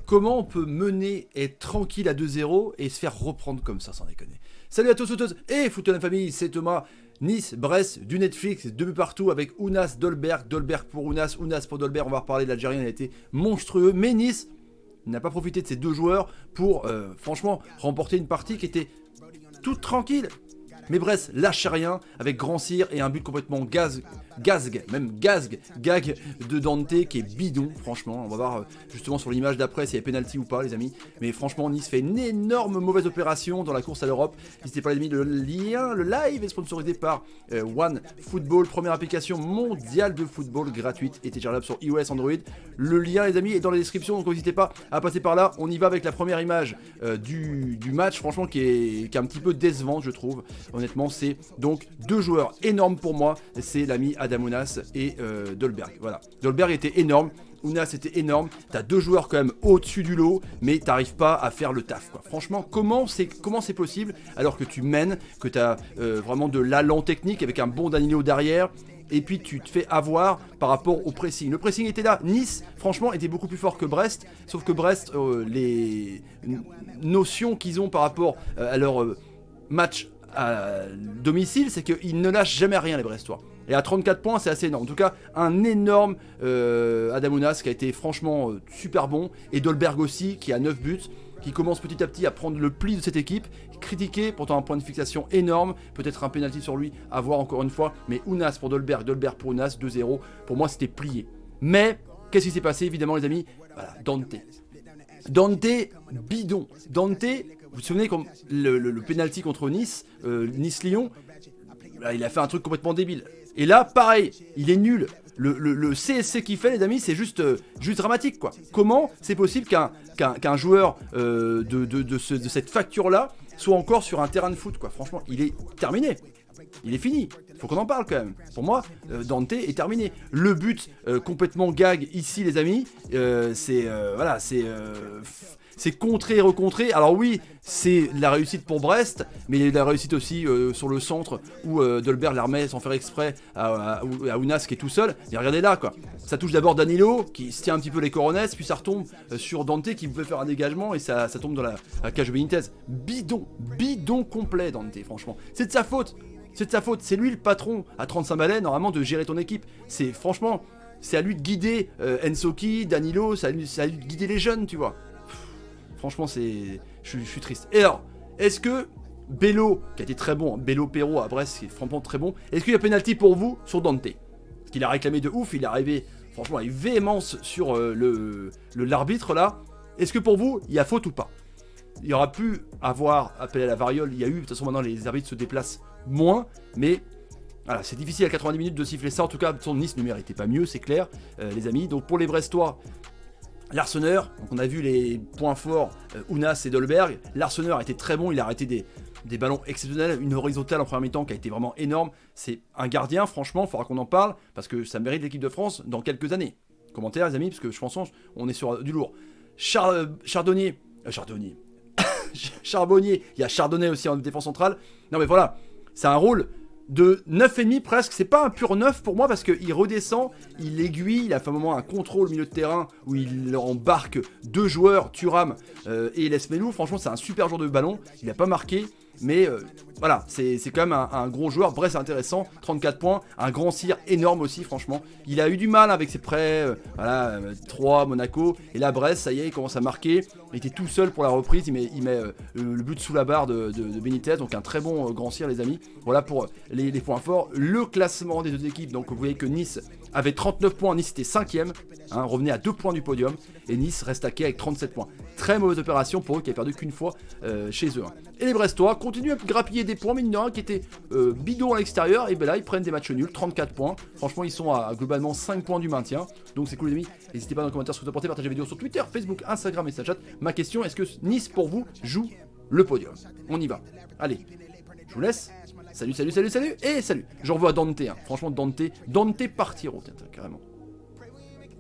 Comment on peut mener, être tranquille à 2-0 et se faire reprendre comme ça, sans déconner. Salut à tous, footeuses et footeux de la famille, c'est Thomas. Nice, Brest, du Netflix, 2 buts partout avec Ounas, Dolberg, Dolberg pour Ounas, Ounas pour Dolberg. On va reparler de l'Algérien, il a été monstrueux. Mais Nice n'a pas profité de ces deux joueurs pour, franchement, remporter une partie qui était toute tranquille. Mais Brest lâche rien avec Grand Cyr et un but complètement gag de Dante qui est bidon, franchement. On va voir justement sur l'image d'après s'il y a penalty ou pas, les amis. Mais franchement, Nice fait une énorme mauvaise opération dans la course à l'Europe. N'hésitez pas, les amis, le lien, le live est sponsorisé par One Football, première application mondiale de football gratuite et téléchargeable sur iOS, Android. Le lien, les amis, est dans la description, donc n'hésitez pas à passer par là. On y va avec la première image du match, franchement, qui est un petit peu décevante, je trouve. Honnêtement, c'est donc deux joueurs énormes pour moi. C'est l'ami Adam Ounas et Dolberg. Voilà. Dolberg était énorme. Ounas était énorme. T'as deux joueurs quand même au-dessus du lot, mais t'arrives pas à faire le taf, quoi. Franchement, comment c'est possible alors que tu mènes, que t'as vraiment de l'allant technique avec un bon Danilo derrière, et puis tu te fais avoir par rapport au pressing. Le pressing était là. Nice, franchement, était beaucoup plus fort que Brest, sauf que Brest, les notions qu'ils ont par rapport à leur match à domicile, c'est qu'ils ne lâchent jamais rien, les Brestois. Et à 34 points, c'est assez énorme. En tout cas, un énorme Adam Ounas qui a été franchement super bon. Et Dolberg aussi, qui a 9 buts, qui commence petit à petit à prendre le pli de cette équipe. Critiqué, pourtant un point de fixation énorme. Peut-être un penalty sur lui, à voir encore une fois. Mais Ounas pour Dolberg, Dolberg pour Ounas, 2-0. Pour moi, c'était plié. Mais, qu'est-ce qui s'est passé, évidemment, les amis? Voilà, Dante, bidon. Dante, vous vous souvenez comme le penalty contre Nice, Nice-Lyon, il a fait un truc complètement débile. Et là, pareil, il est nul. Le CSC qu'il fait, les amis, c'est juste dramatique, quoi. Comment c'est possible qu'un joueur de cette facture-là soit encore sur un terrain de foot, quoi. Franchement, il est terminé. Il est fini. Faut qu'on en parle quand même. Pour moi, Dante est terminé. Le but complètement gag ici, les amis, c'est contré et recontré. Alors oui, c'est la réussite pour Brest, mais il y a eu de la réussite aussi sur le centre où Dolberg la remet sans faire exprès à Ounas qui est tout seul. Et regardez là, quoi. Ça touche d'abord Danilo qui se tient un petit peu les coronets, puis ça retombe sur Dante qui pouvait faire un dégagement et ça tombe dans la cage de Benitez. Bidon complet, Dante, franchement. C'est de sa faute. C'est lui le patron à 35 balais, normalement, de gérer ton équipe. Franchement, c'est à lui de guider Ensoki, Danilo, c'est à lui de guider les jeunes, tu vois. Franchement, je suis triste. Et alors, est-ce que Bello, qui a été très bon, Bello Perrault à Brest, qui est franchement très bon, est-ce qu'il y a penalty pour vous sur Dante? Parce qu'il a réclamé de ouf, il est arrivé franchement avec véhémence sur l'arbitre là. Est-ce que pour vous, il y a faute ou pas? Il y aura pu avoir appelé à la variole, il y a eu, de toute façon maintenant les arbitres se déplacent moins, mais voilà, c'est difficile à 90 minutes de siffler ça. En tout cas, son Nice ne méritait pas mieux, c'est clair, les amis. Donc pour les Brestois, l'Arseneur, donc on a vu les points forts, Ounas et Dolberg. L'Arseneur a été très bon, il a arrêté des ballons exceptionnels, une horizontale en première mi-temps qui a été vraiment énorme. C'est un gardien, franchement, il faudra qu'on en parle, parce que ça mérite l'équipe de France dans quelques années. Commentaires, les amis, parce que je pense qu'on est sur du lourd. Charbonnier, il y a Chardonnay aussi en défense centrale. Non mais voilà, c'est un rôle de 9,5 presque, c'est pas un pur 9 pour moi parce qu'il redescend, il aiguille, il a fait un moment un contrôle au milieu de terrain où il embarque deux joueurs, Thuram et Lesmelou. Franchement, c'est un super joueur de ballon, il n'a pas marqué, mais voilà, c'est quand même un gros joueur. Bref, c'est intéressant, 34 points, un Grand Cyr énorme aussi, franchement. Il a eu du mal avec ses prêts, voilà, 3, Monaco, et là Brest, ça y est, il commence à marquer. Il était tout seul pour la reprise, il met le but sous la barre de Benitez, donc un très bon Grand Cyr, les amis. Voilà pour les points forts. Le classement des deux équipes, donc vous voyez que Nice avait 39 points, Nice était 5ème, hein, revenait à 2 points du podium, et Nice reste à quai avec 37 points. Très mauvaise opération pour eux qui avaient perdu qu'une fois chez eux. Hein. Et les Brestois continuent à grappiller des points, mine de rien, qui étaient bidons à l'extérieur, et ben là ils prennent des matchs nuls, 34 points. Franchement, ils sont à globalement 5 points du maintien, donc c'est cool les amis. N'hésitez pas dans les commentaires ce que vous apportez, partagez la vidéo sur Twitter, Facebook, Instagram et Snapchat. Ma question, est-ce que Nice pour vous joue le podium? On y va. Allez, je vous laisse. Salut, et salut. Je revois Dante, hein. Franchement Dante partiro, carrément.